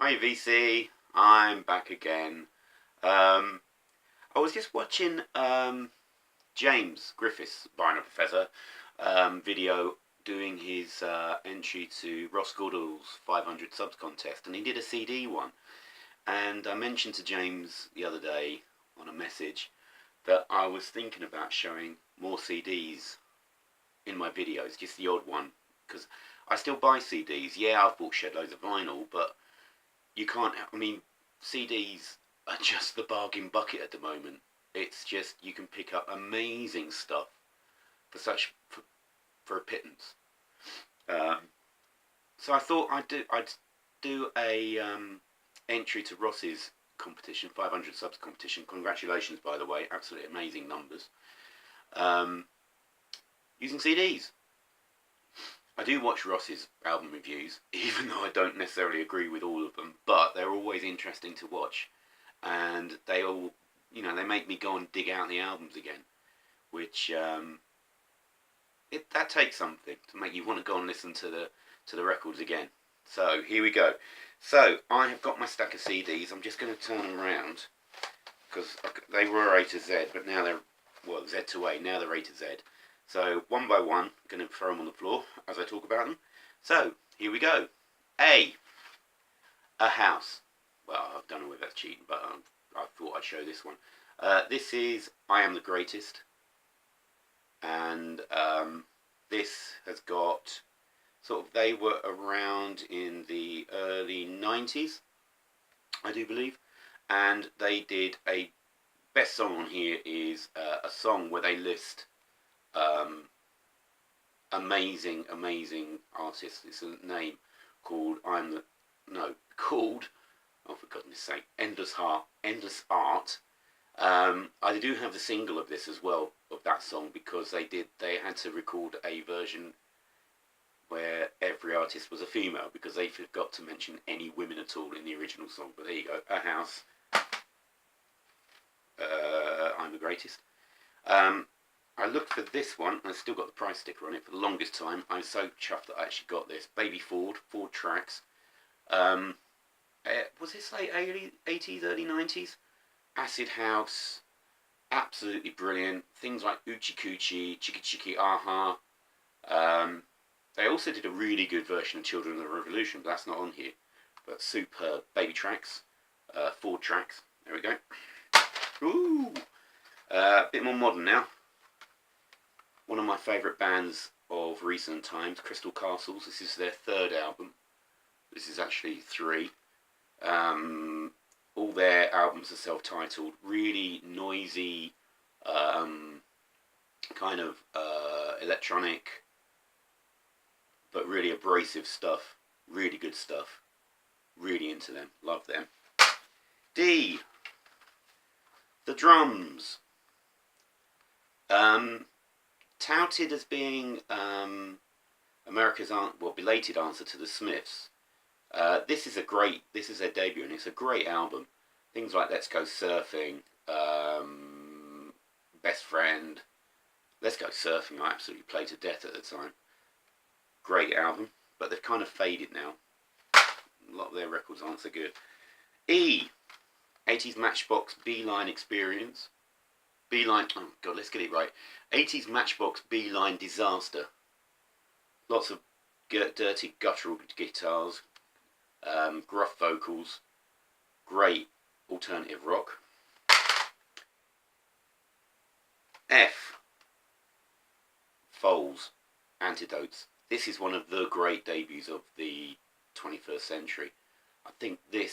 Hi VC, I'm back again. Um, I was just watching James Griffiths, Binary Professor, video doing his entry to Ross Goodall's 500 subs contest, and he did a CD one. And I mentioned to James the other day on a message that I was thinking about showing more CDs in my videos, just the odd one, because I still buy CDs. Yeah, I've bought shed loads of vinyl, but you can't. I mean, CDs are just the bargain bucket at the moment. It's just you can pick up amazing stuff for a pittance. Um, so I thought I'd do a entry to Ross's competition, 500 subs competition. Congratulations, by the way, absolutely amazing numbers. Um, Using CDs. I do watch Ross's album reviews, even though I don't necessarily agree with all of them, but they're always interesting to watch, and they all, they make me go and dig out the albums again, which that takes something to make you want to go and listen to the records again. So here we go. So I have got my stack of CDs. I'm just going to turn them around because they were A to Z, but now they're Z to A. Now they're A to Z. So one by one, I'm going to throw them on the floor as I talk about them. So here we go. A house. Well, I don't know whether that's cheating, but I thought I'd show this one. This is I Am the Greatest, and this has got they were around in the early 90s, I do believe, and they did a best song on here is a song where they list amazing artists. It's a name called oh, for goodness sake, Endless Art. I do have the single of this as well, of that song, because they had to record a version where every artist was a female, because they forgot to mention any women at all in the original song. But there you go, A House, I'm the Greatest. I looked for this one, and I still got the price sticker on it for the longest time. I'm so chuffed that I actually got this. Baby Ford tracks. Was this late 80s, early 90s? Acid House, absolutely brilliant. Things like Oochie Coochie, Chickie Chickie, Aha. They also did a really good version of Children of the Revolution, but that's not on here. But superb. Baby tracks, Ford tracks. There we go. Ooh, a bit more modern now. One of my favourite bands of recent times, Crystal Castles. This is their third album. This is actually three. All their albums are self-titled. Really noisy, kind of electronic, but really abrasive stuff. Really good stuff. Really into them. Love them. D. The Drums. Touted as being America's belated answer to the Smiths. This is their debut, and it's a great album. Things like Let's Go Surfing, Best Friend. Let's Go Surfing I absolutely played to death at the time. Great album, but they've kind of faded now. A lot of their records aren't so good. E. 80s Matchbox Beeline Experience. Beeline, oh god, let's get it right. 80s Matchbox Beeline Disaster. Lots of dirty guttural guitars, gruff vocals, great alternative rock. F. Foals, Antidotes. This is one of the great debuts of the 21st century. I think it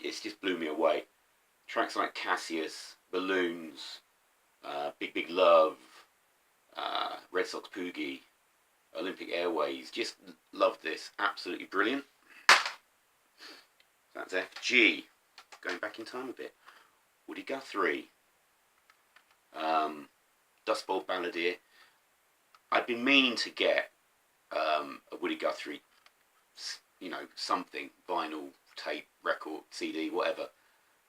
just blew me away. Tracks like Cassius, Balloons, Big Big Love, Red Sox Poogie, Olympic Airways. Just love this. Absolutely brilliant. That's F. G. Going back in time a bit. Woody Guthrie. Dust Bowl Balladeer. I'd been meaning to get a Woody Guthrie, something, vinyl, tape, record, CD, whatever,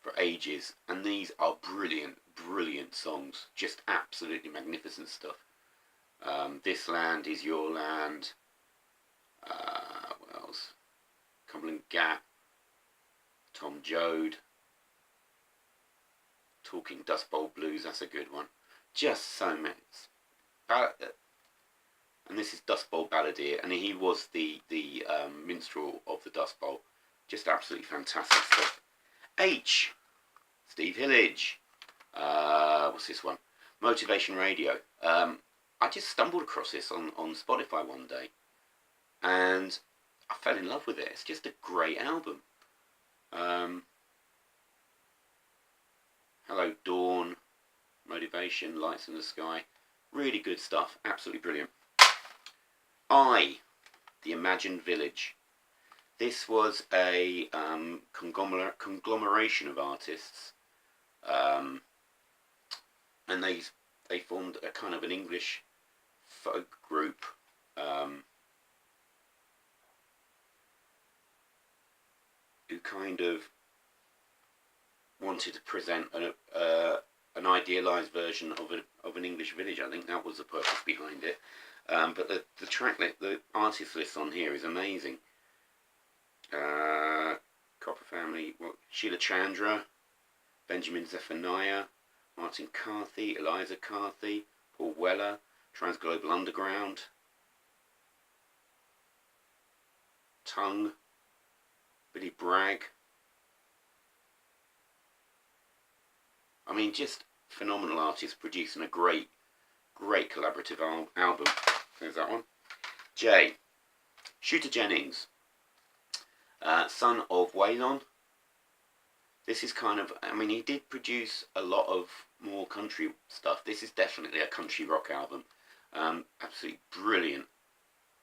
for ages, and these are brilliant songs. Just absolutely magnificent stuff. This Land Is Your Land. What else? Cumberland Gap. Tom Joad. Talking Dust Bowl Blues, that's a good one. Just so many. And this is Dust Bowl Balladeer, and he was the minstrel of the Dust Bowl. Just absolutely fantastic stuff. H. Steve Hillage. What's this one? Motivation Radio. I just stumbled across this on Spotify one day, and I fell in love with it. It's just a great album. Hello Dawn, Motivation, Lights in the Sky. Really good stuff. Absolutely brilliant. I, The Imagined Village. This was a conglomeration of artists, and they formed a kind of an English folk group, who kind of wanted to present an idealised version of an English village. I think that was the purpose behind it. But the track list, the artist list on here is amazing. Copper Family, Sheila Chandra, Benjamin Zephaniah, Martin Carthy, Eliza Carthy, Paul Weller, Transglobal Underground, Tongue, Billy Bragg. I mean, just phenomenal artists producing a great collaborative album. There's that one. J. Shooter Jennings, son of Waylon. This is kind of, I mean, he did produce a lot of more country stuff. This is definitely a country rock album. Absolutely brilliant.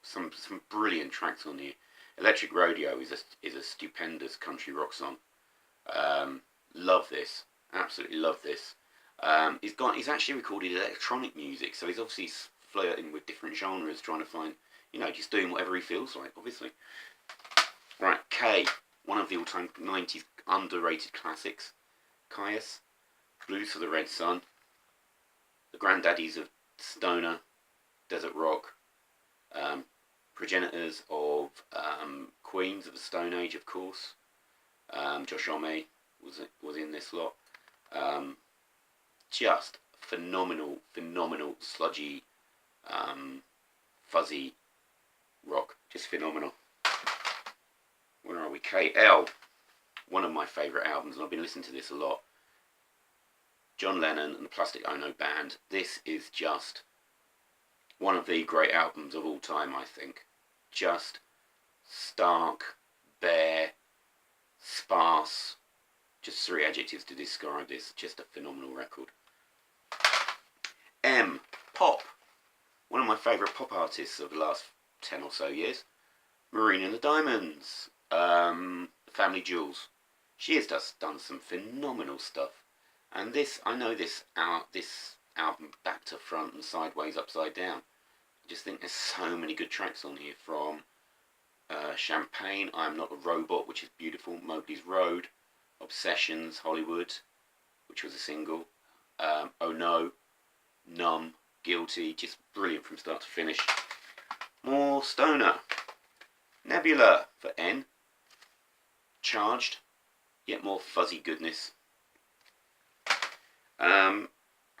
Some brilliant tracks on here. Electric Rodeo is a stupendous country rock song. Love this. Absolutely love this. He's actually recorded electronic music, so he's obviously flirting with different genres, trying to find, just doing whatever he feels like, obviously. Right, K, one of the all-time 90s underrated classics. Caius, Blues for the Red Sun, the granddaddies of stoner, desert rock, progenitors of Queens of the Stone Age, of course. Josh Homme was in this lot. Just phenomenal, sludgy, fuzzy rock. Just phenomenal. Where are we? KL. One of my favourite albums, and I've been listening to this a lot. John Lennon and the Plastic Ono Band. This is just one of the great albums of all time, I think. Just stark, bare, sparse. Just 3 adjectives to describe this. Just a phenomenal record. M. Pop. One of my favourite pop artists of the last 10 or so years. Marina and the Diamonds. Family Jewels. She has just done some phenomenal stuff. And this, I know this album back to front and sideways, upside down. I just think there's so many good tracks on here, from Champagne, I'm Not a Robot, which is beautiful, Mowgli's Road, Obsessions, Hollywood, which was a single, Oh No, Numb, Guilty, just brilliant from start to finish. More stoner. Nebula for N. Charged, yet more fuzzy goodness. I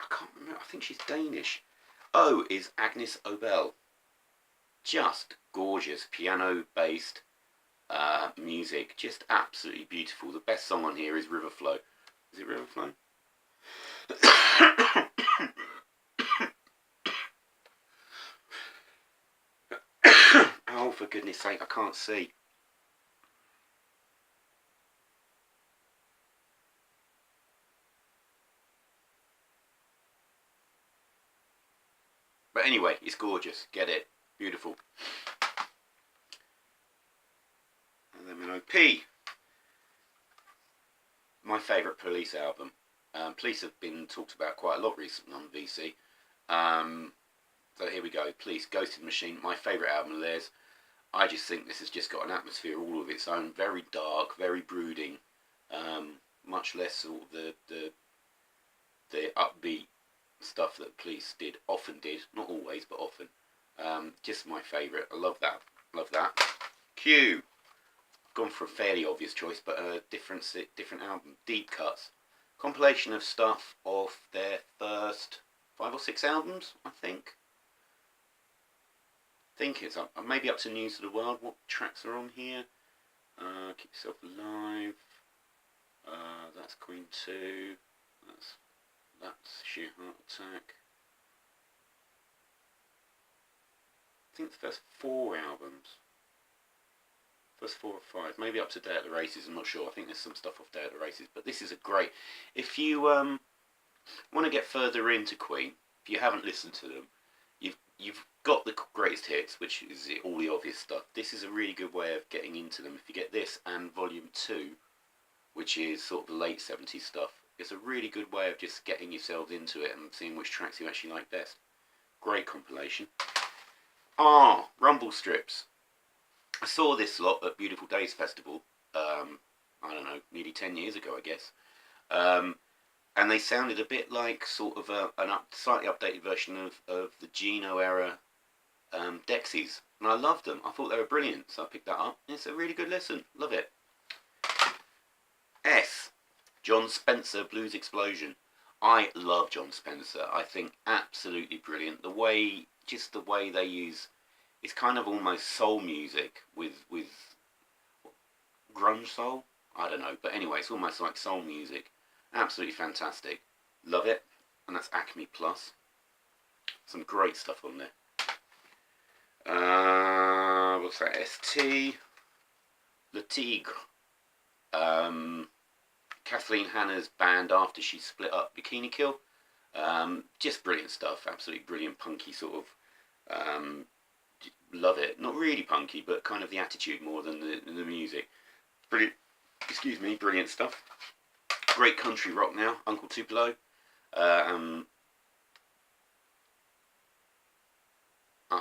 can't remember, I think she's Danish. O is Agnes Obel. Just gorgeous, piano-based music, just absolutely beautiful. The best song on here is Riverflow. Is it Riverflow? Oh, for goodness sake, I can't see. But anyway, it's gorgeous. Get it. Beautiful. And then we know P. My favourite Police album. Police have been talked about quite a lot recently on VC. So here we go. Police, Ghosted Machine. My favourite album of theirs. I just think this has just got an atmosphere all of its own. Very dark, very brooding. Much less sort of the upbeat stuff that Police often did, not always, but often. Just my favourite. I love that. Q. gone for a fairly obvious choice, but a different album, Deep Cuts. Compilation of stuff off their first 5 or 6 albums, I think. I think it's up, maybe up to News of the World. What tracks are on here? Keep Yourself Alive. That's Queen 2. That's Sheer Heart Attack. I think the first 4 albums. First 4 or 5. Maybe up to Day at the Races, I'm not sure. I think there's some stuff off Day at the Races. But this is a great... If you want to get further into Queen, if you haven't listened to them, you've got the greatest hits, which is all the obvious stuff. This is a really good way of getting into them. If you get this and Volume 2, which is sort of the late 70s stuff, it's a really good way of just getting yourselves into it and seeing which tracks you actually like best. Great compilation. Rumble Strips. I saw this lot at Beautiful Days Festival, I don't know, nearly 10 years ago, I guess. And they sounded a bit like sort of a slightly updated version of the Geno era Dexies. And I loved them. I thought they were brilliant, so I picked that up. It's a really good listen. Love it. S. John Spencer Blues Explosion. I love John Spencer. I think absolutely brilliant. The way they use, it's kind of almost soul music with grunge soul. I don't know, but anyway, it's almost like soul music. Absolutely fantastic. Love it. And that's Acme Plus. Some great stuff on there. What's that? ST. Le Tigre. Kathleen Hanna's band after she split up Bikini Kill. Just brilliant stuff. Absolutely brilliant, punky sort of. Love it. Not really punky, but kind of the attitude more than the music. Brilliant. Excuse me. Brilliant stuff. Great country rock now. Uncle Tupelo. I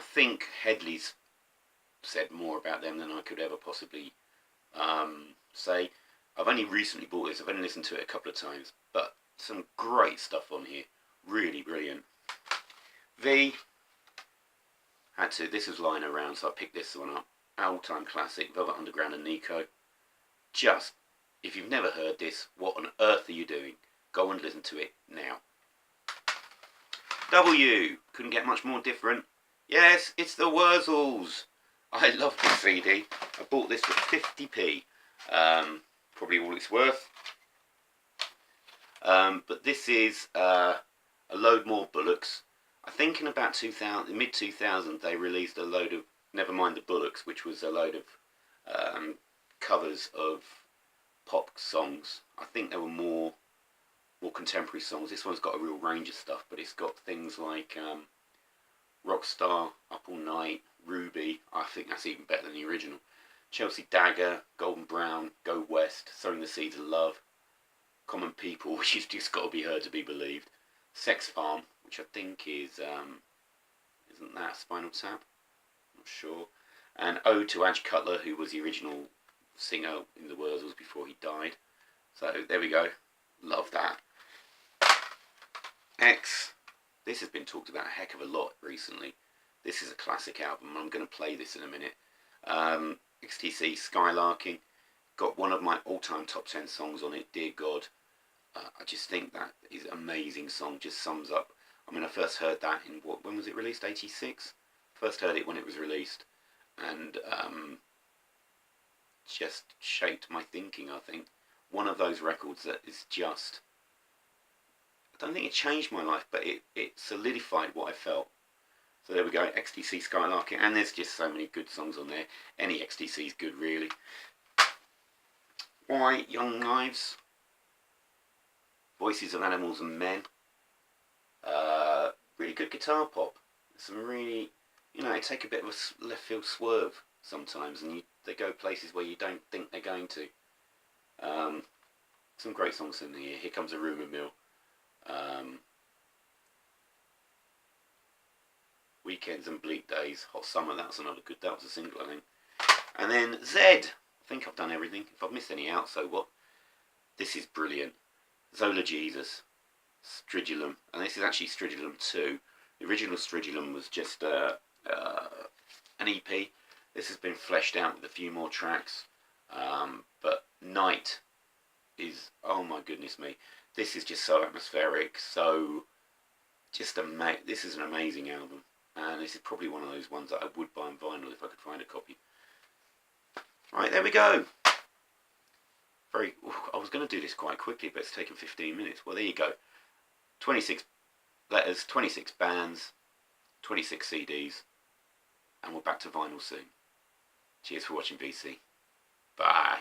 think Headley's said more about them than I could ever possibly say. I've only recently bought this. I've only listened to it a couple of times, but some great stuff on here. Really brilliant. V. Had to. This was lying around, so I picked this one up. All-time classic, Velvet Underground and Nico. Just, if you've never heard this, what on earth are you doing? Go and listen to it now. W. Couldn't get much more different. Yes, it's the Wurzels. I love this CD. I bought this for 50p. Probably all it's worth. But this is a load more Bullocks. I think in about mid 2000 they released a load of Never Mind the Bullocks, which was a load of covers of pop songs. I think there were more contemporary songs. This one's got a real range of stuff, but it's got things like Rockstar, Up All Night, Ruby. I think that's even better than the original. Chelsea Dagger, Golden Brown, Go West, Sowing the Seeds of Love, Common People, which has just got to be heard to be believed, Sex Farm, which I think is, isn't that Spinal Tap? Not sure. And Ode to Adge Cutler, who was the original singer in the Wurzels before he died. So there we go. Love that. X. This has been talked about a heck of a lot recently. This is a classic album. I'm going to play this in a minute. XTC Skylarking. Got one of my all-time top 10 songs on it, Dear God. I just think that is an amazing song. Just sums up. I mean, I first heard that in when was it released? 86? First heard it when it was released. And just shaped my thinking, I think. One of those records that is just... I don't think it changed my life, but it solidified what I felt. So there we go, XTC Skylarking, and there's just so many good songs on there. Any XTC is good, really. Y, Young Knives, Voices of Animals and Men. Really good guitar pop. Some really, they take a bit of a left field swerve sometimes, and they go places where you don't think they're going to. Some great songs in here. Here Comes a Rumour Mill. Weekends and Bleak Days, Hot Summer, that was a single, I think. And then Z, I think I've done everything. If I've missed any out, so what? This is brilliant. Zola Jesus, Stridulum, and this is actually Stridulum 2. The original Stridulum was just an EP. This has been fleshed out with a few more tracks. But Night is, oh my goodness me, this is just so atmospheric, so just this is an amazing album, and this is probably one of those ones that I would buy on vinyl if I could find a copy. Right, there we go. I was going to do this quite quickly, but it's taken 15 minutes. Well, there you go. 26 letters, 26 bands, 26 CDs, and we're back to vinyl soon. Cheers for watching, VC. Bye.